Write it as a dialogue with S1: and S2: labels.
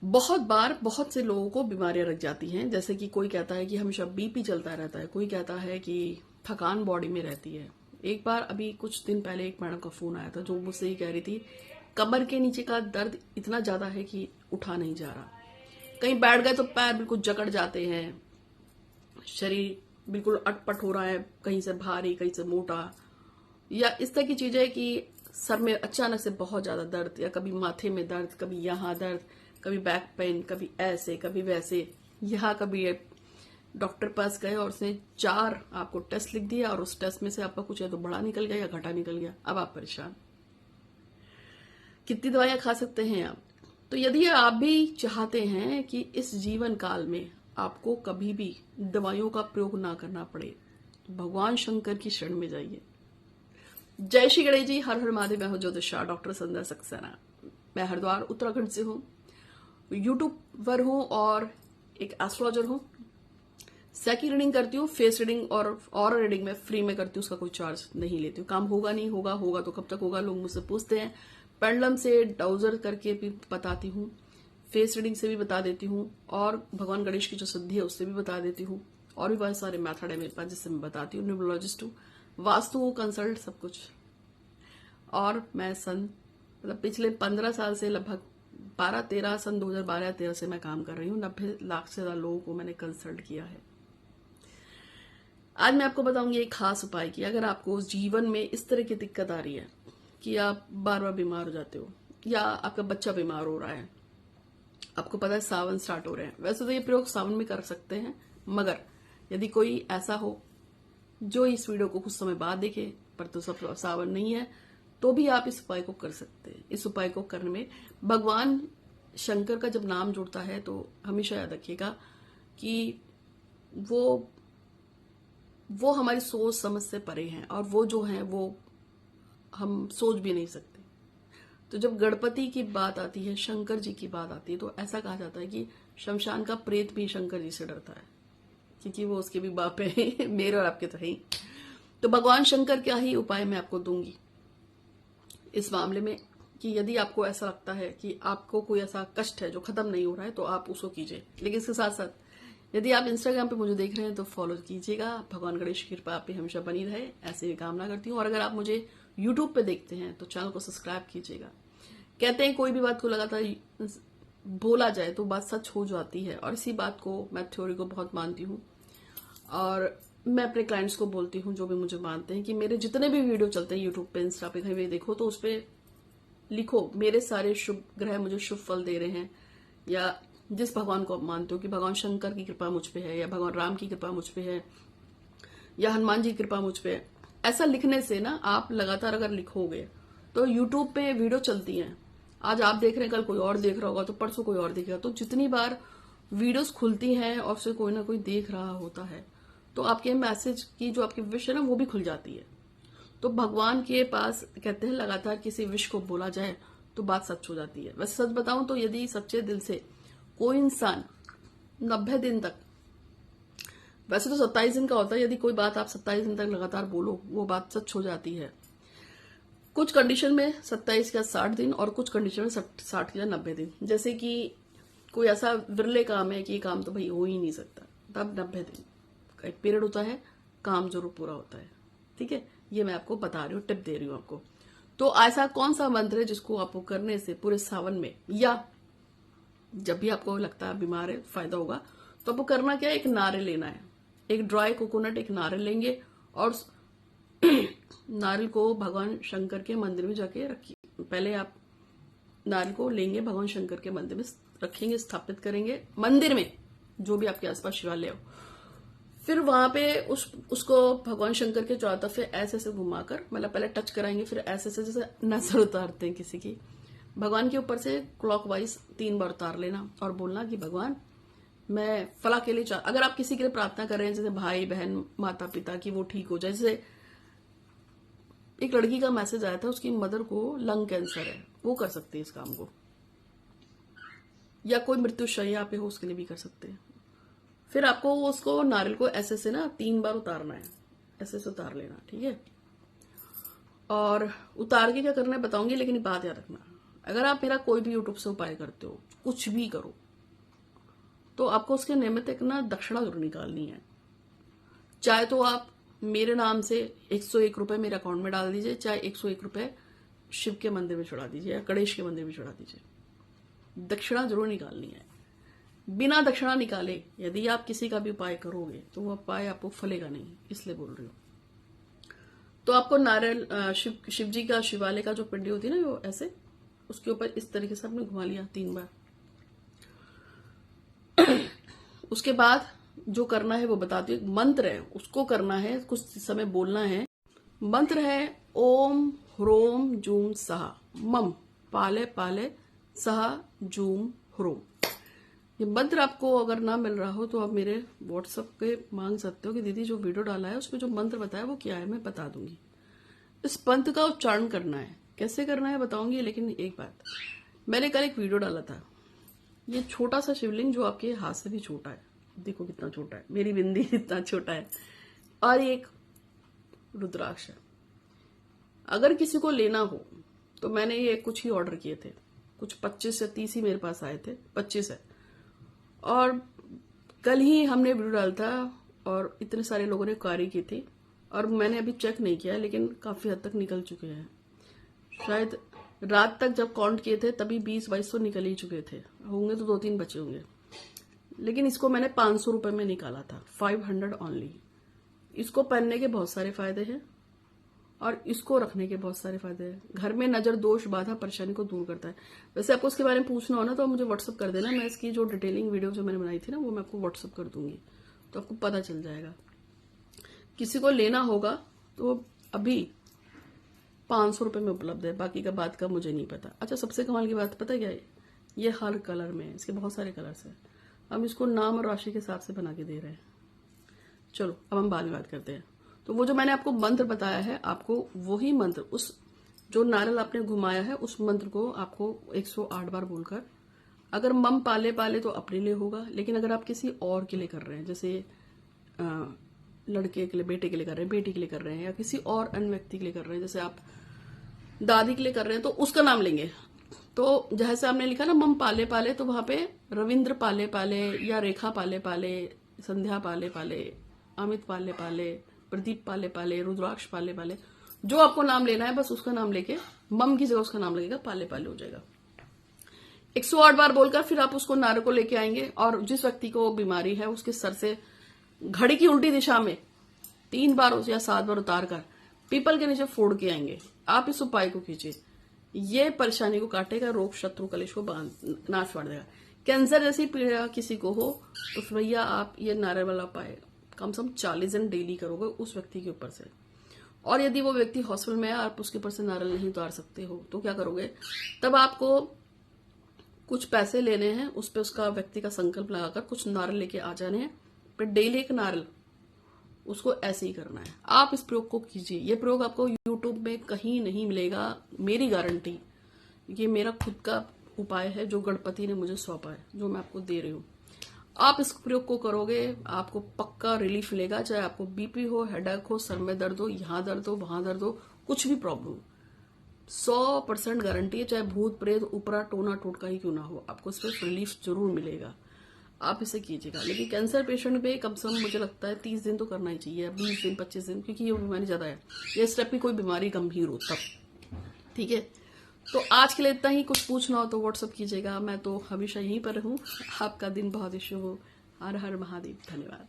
S1: बहुत बार बहुत से लोगों को बीमारियां लग जाती हैं, जैसे कि कोई कहता है कि हमेशा बीपी चलता रहता है, कोई कहता है कि थकान बॉडी में रहती है। एक बार अभी कुछ दिन पहले एक मैडम का फोन आया था जो मुझसे ये कह रही थी कमर के नीचे का दर्द इतना ज्यादा है कि उठा नहीं जा रहा, कहीं बैठ गए तो पैर बिल्कुल जकड़ जाते हैं, शरीर बिल्कुल अटपट हो रहा है, कहीं से भारी कहीं से मोटा, या इस तरह की चीजें कि सर में अचानक से बहुत ज्यादा दर्द, या कभी माथे में दर्द, कभी यहाँ दर्द, कभी बैक पेन, कभी ऐसे कभी वैसे। यहाँ कभी डॉक्टर पास गए और उसने 4 आपको टेस्ट लिख दिया और उस टेस्ट में से आपका कुछ या तो बड़ा निकल गया या घटा निकल गया। अब आप परेशान, कितनी दवाइयां खा सकते हैं आप। तो यदि आप भी चाहते हैं कि इस जीवन काल में आपको कभी भी दवाइयों का प्रयोग ना करना पड़े, तो भगवान शंकर की शरण में जाइए। जय श्री गणेश जी, हर हर महादेव। मैं हूं ज्योतिषा डॉक्टर संध्या सक्सेना। मैं हरिद्वार उत्तराखंड से हूं, यूट्यूबर हूं और एक एस्ट्रोलॉजर हूं। सेकी रीडिंग करती हूँ, फेस रीडिंग और रीडिंग में फ्री में करती हूँ, उसका कोई चार्ज नहीं लेती हूँ। काम होगा नहीं होगा, होगा तो कब तक होगा, लोग मुझसे पूछते हैं। पेंडलम से डाउजर करके भी बताती हूँ, फेस रीडिंग से भी बता देती हूँ, और भगवान गणेश की जो सिद्धि है उससे भी बता देती हूँ, और भी बहुत सारे मेथड है मेरे पास जिससे मैं बताती हूँ। न्यूमरोलॉजिस्ट हूँ, वास्तु कंसल्ट, सब कुछ। और मैं मतलब पिछले 15 साल से लगभग 12-13 सन 2012-13 से मैं काम कर रही हूँ। 90 लाख से ज्यादा लोगों को मैंने कंसल्ट किया है। आज मैं आपको बताऊंगी एक खास उपाय की अगर आपको जीवन में इस तरह की दिक्कत आ रही है कि आप बार बार बीमार हो जाते हो, या आपका बच्चा बीमार हो रहा है, आपको पता है सावन स्टार्ट हो रहे हैं। वैसे तो ये प्रयोग सावन में कर सकते हैं, मगर यदि कोई ऐसा हो जो इस वीडियो को कुछ समय बाद देखे पर तो सब सावन नहीं है, तो भी आप इस उपाय को कर सकते हैं। इस उपाय को करने में भगवान शंकर का जब नाम जुड़ता है तो हमेशा याद रखिएगा कि वो हमारी सोच समझ से परे हैं, और वो जो है वो हम सोच भी नहीं सकते। तो जब गणपति की बात आती है, शंकर जी की बात आती है, तो ऐसा कहा जाता है कि शमशान का प्रेत भी शंकर जी से डरता है, क्योंकि वो उसके भी बाप है, मेरे और आपके तो है ही। तो भगवान शंकर क्या ही उपाय मैं आपको दूंगी इस मामले में, कि यदि आपको ऐसा लगता है कि आपको कोई ऐसा कष्ट है जो खत्म नहीं हो रहा है तो आप उसको कीजिए। लेकिन इसके साथ साथ यदि आप इंस्टाग्राम पे मुझे देख रहे हैं तो फॉलो कीजिएगा। भगवान गणेश की कृपा आप पे हमेशा बनी रहे, ऐसे ही कामना करती हूँ। और अगर आप मुझे यूट्यूब पे देखते हैं तो चैनल को सब्सक्राइब कीजिएगा। कहते हैं कोई भी बात को लगातार बोला जाए तो बात सच हो जाती है, और इसी बात को मैं थ्योरी को बहुत मानती हूँ। और मैं अपने क्लाइंट्स को बोलती हूँ जो भी मुझे मानते हैं कि मेरे जितने भी वीडियो चलते हैं यूट्यूब पे, इंस्टा पे, कहीं भी देखो तो उस पर लिखो मेरे सारे शुभ ग्रह मुझे शुभ फल दे रहे हैं, या जिस भगवान को आप मानते हो कि भगवान शंकर की कृपा मुझ पे है, या भगवान राम की कृपा मुझ पे है, या हनुमान जी की कृपा मुझ पे है। ऐसा लिखने से ना, आप लगातार अगर लिखोगे तो यूट्यूब पे वीडियो चलती हैं, आज आप देख रहे हैं, कल कोई और देख रहा होगा, तो परसों कोई और देखेगा। तो जितनी बार वीडियोस खुलती हैं और उसे कोई ना कोई देख रहा होता है, तो आपके मैसेज की जो आपकी विश है ना, वो भी खुल जाती है। तो भगवान के पास कहते हैं लगातार किसी विश को बोला जाए तो बात सच हो जाती है। वैसे सच बताऊं तो यदि सच्चे दिल से कोई इंसान 90 दिन तक, वैसे तो 27 दिन का होता है, यदि कोई बात आप 27 दिन तक लगातार बोलो वो बात सच हो जाती है। कुछ कंडीशन में 27 या 60 दिन, और कुछ कंडीशन में 60 या 90 दिन। जैसे कि कोई ऐसा विरले काम है कि ये काम तो भाई हो ही नहीं सकता, तब 90 दिन का एक पीरियड होता है, काम जरूर पूरा होता है। ठीक है, ये मैं आपको बता रही हूँ, टिप दे रही हूँ आपको। तो ऐसा कौन सा मंत्र है जिसको आपको करने से पूरे सावन में, या जब भी आपको लगता है बीमार है फायदा होगा, तो आपको करना क्या है, एक नारियल लेना है, एक ड्राई कोकोनट, एक नारियल लेंगे, और नारियल को भगवान शंकर के मंदिर में जाके रखिए। पहले आप नारियल को लेंगे, भगवान शंकर के मंदिर में रखेंगे, स्थापित करेंगे मंदिर में, जो भी आपके आसपास शिवालय हो। फिर वहां पे उसको भगवान शंकर के चारों तरफ ऐसे ऐसे घुमाकर, मतलब पहले टच कराएंगे, फिर ऐसे ऐसे जैसे नजर उतारते हैं किसी की, भगवान के ऊपर से क्लॉकवाइज 3 बार उतार लेना, और बोलना कि भगवान मैं फला के लिए अगर आप किसी के लिए प्रार्थना कर रहे हैं, जैसे भाई बहन माता पिता की वो ठीक हो जाए। जैसे एक लड़की का मैसेज आया था, उसकी मदर को लंग कैंसर है, वो कर सकते हैं इस काम को, या कोई मृत्युशैया पे हो उसके लिए भी कर सकते हैं। फिर आपको उसको नारियल को ऐसे से ना 3 बार उतारना है, ऐसे से उतार लेना। ठीक है, और उतार के क्या करना है बताऊंगी, लेकिन बात याद रखना, अगर आप मेरा कोई भी यूट्यूब से उपाय करते हो, कुछ भी करो, तो आपको उसके निमित्त एक ना दक्षिणा जरूर निकालनी है। चाहे तो आप मेरे नाम से 101 रुपए मेरे अकाउंट में डाल दीजिए, चाहे 101 रुपए शिव के मंदिर में चढ़ा दीजिए या गणेश के मंदिर में चढ़ा दीजिए। दक्षिणा जरूर निकालनी है। बिना दक्षिणा निकाले यदि आप किसी का भी उपाय करोगे तो वो उपाय आपको फलेगा नहीं, इसलिए बोल रही हूँ। तो आपको नारियल शिव जी का, शिवालय का जो पिंडी होती है ना, वो ऐसे उसके ऊपर इस तरीके से आपने घुमा लिया 3 बार। उसके बाद जो करना है वो बताती हूँ। मंत्र है, उसको करना है, कुछ समय बोलना है। मंत्र है ओम ह्रोम जूम सहा मम पाले पाले सहा जूम ह्रोम। ये मंत्र आपको अगर ना मिल रहा हो तो आप मेरे व्हाट्सएप पे मांग सकते हो कि दीदी जो वीडियो डाला है उसमें जो मंत्र बताया वो क्या है, मैं बता दूंगी। इस मंत्र का उच्चारण करना है, कैसे करना है बताऊंगी। लेकिन एक बात, मैंने कल एक वीडियो डाला था, ये छोटा सा शिवलिंग जो आपके हाथ से भी छोटा है, देखो कितना छोटा है, मेरी बिंदी इतना छोटा है, और एक रुद्राक्ष है। अगर किसी को लेना हो तो मैंने ये कुछ ही ऑर्डर किए थे, कुछ 25 या 30 ही मेरे पास आए थे, 25 है। और कल ही हमने वीडियो डाला था और इतने सारे लोगों ने क्वारी की थी, और मैंने अभी चेक नहीं किया लेकिन काफी हद तक निकल चुके हैं। शायद रात तक जब काउंट किए थे तभी 20-22 तो निकल ही चुके थे होंगे, तो 2-3 बचे होंगे। लेकिन इसको मैंने 500 रुपए में निकाला था, 500 ओनली। इसको पहनने के बहुत सारे फायदे हैं और इसको रखने के बहुत सारे फायदे हैं। घर में नजर, दोष, बाधा, परेशानी को दूर करता है। वैसे आपको इसके बारे में पूछना हो ना तो मुझे व्हाट्सअप कर देना, मैं इसकी जो डिटेलिंग वीडियो जो मैंने बनाई थी ना वो मैं आपको व्हाट्सअप कर दूंगी, तो आपको पता चल जाएगा। किसी को लेना होगा तो अभी 500 रुपए में उपलब्ध है, बाकी का बात का मुझे नहीं पता। अच्छा, सबसे कमाल की बात पता क्या है, ये हर कलर में है, इसके बहुत सारे कलर्स हैं। हम इसको नाम और राशि के हिसाब से बना के दे रहे हैं। चलो अब हम बाद में बात करते हैं। तो वो जो मैंने आपको मंत्र बताया है, आपको वही मंत्र, उस जो नारियल आपने घुमाया है उस मंत्र को आपको 108 बार बोलकर, अगर मम पाले पाले तो अपने लिए होगा, लेकिन अगर आप किसी और के लिए कर रहे हैं, जैसे लड़के के लिए, बेटे के लिए कर रहे हैं, बेटी के लिए कर रहे हैं, या किसी और अन्य व्यक्ति के लिए कर रहे हैं, जैसे आप दादी के लिए कर रहे हैं, तो उसका नाम लेंगे। तो जैसे आपने लिखा ना मम पाले पाले, तो वहां पे रविंद्र पाले पाले या रेखा पाले पाले, संध्या पाले पाले, अमित पाले पाले, प्रदीप पाले पाले, रुद्राक्ष पाले पाले, जो आपको नाम लेना है बस उसका नाम लेके मम की जगह उसका नाम लगेगा, पाले पाले हो जाएगा। 108 बार बोलकर फिर आप उसको नारे को लेके आएंगे और जिस व्यक्ति को बीमारी है उसके सर से घड़ी की उल्टी दिशा में 3 बार या 7 बार उतार कर पीपल के नीचे फोड़ के आएंगे। आप इस उपाय को कीजिए, ये परेशानी को काटेगा, रोग शत्रु कलेश को नाश कर देगा। कैंसर जैसी पीड़ा किसी को हो तो भैया आप ये नारियल वाला उपाय कम से कम 40 दिन डेली करोगे उस व्यक्ति के ऊपर से। और यदि वो व्यक्ति हॉस्पिटल में है, आप उसके ऊपर से नारियल नहीं उतार सकते हो, तो क्या करोगे, तब आपको कुछ पैसे लेने हैं, उस पर उसका व्यक्ति का संकल्प लगाकर कुछ नारियल लेके आ जाने हैं, फिर डेली एक नारियल, उसको ऐसे ही करना है। आप इस प्रयोग को कीजिए। ये प्रयोग आपको यूट्यूब में कहीं नहीं मिलेगा, मेरी गारंटी। ये मेरा खुद का उपाय है जो गणपति ने मुझे सौंपा है, जो मैं आपको दे रही हूँ। आप इस प्रयोग को करोगे, आपको पक्का रिलीफ मिलेगा। चाहे आपको बीपी हो, हेडेक हो, सर में दर्द हो, यहाँ दर्द हो, वहां दर्द हो, कुछ भी प्रॉब्लम, 100% गारंटी है। चाहे भूत प्रेत ऊपरा टोना टोटका ही क्यों ना हो, आपको इस पर रिलीफ जरूर मिलेगा। आप इसे कीजिएगा। लेकिन कैंसर पेशेंट पे कम से कम मुझे लगता है 30 दिन तो करना ही चाहिए, 20 दिन 25 दिन, क्योंकि ये बीमारी ज्यादा है। ये स्टेप की कोई बीमारी गंभीर हो तब, ठीक है। तो आज के लिए इतना ही। कुछ पूछना हो तो व्हाट्सअप कीजिएगा, मैं तो हमेशा यहीं पर हूँ। आपका दिन बहुत ही शुभ हो। हर हर महादेव। धन्यवाद।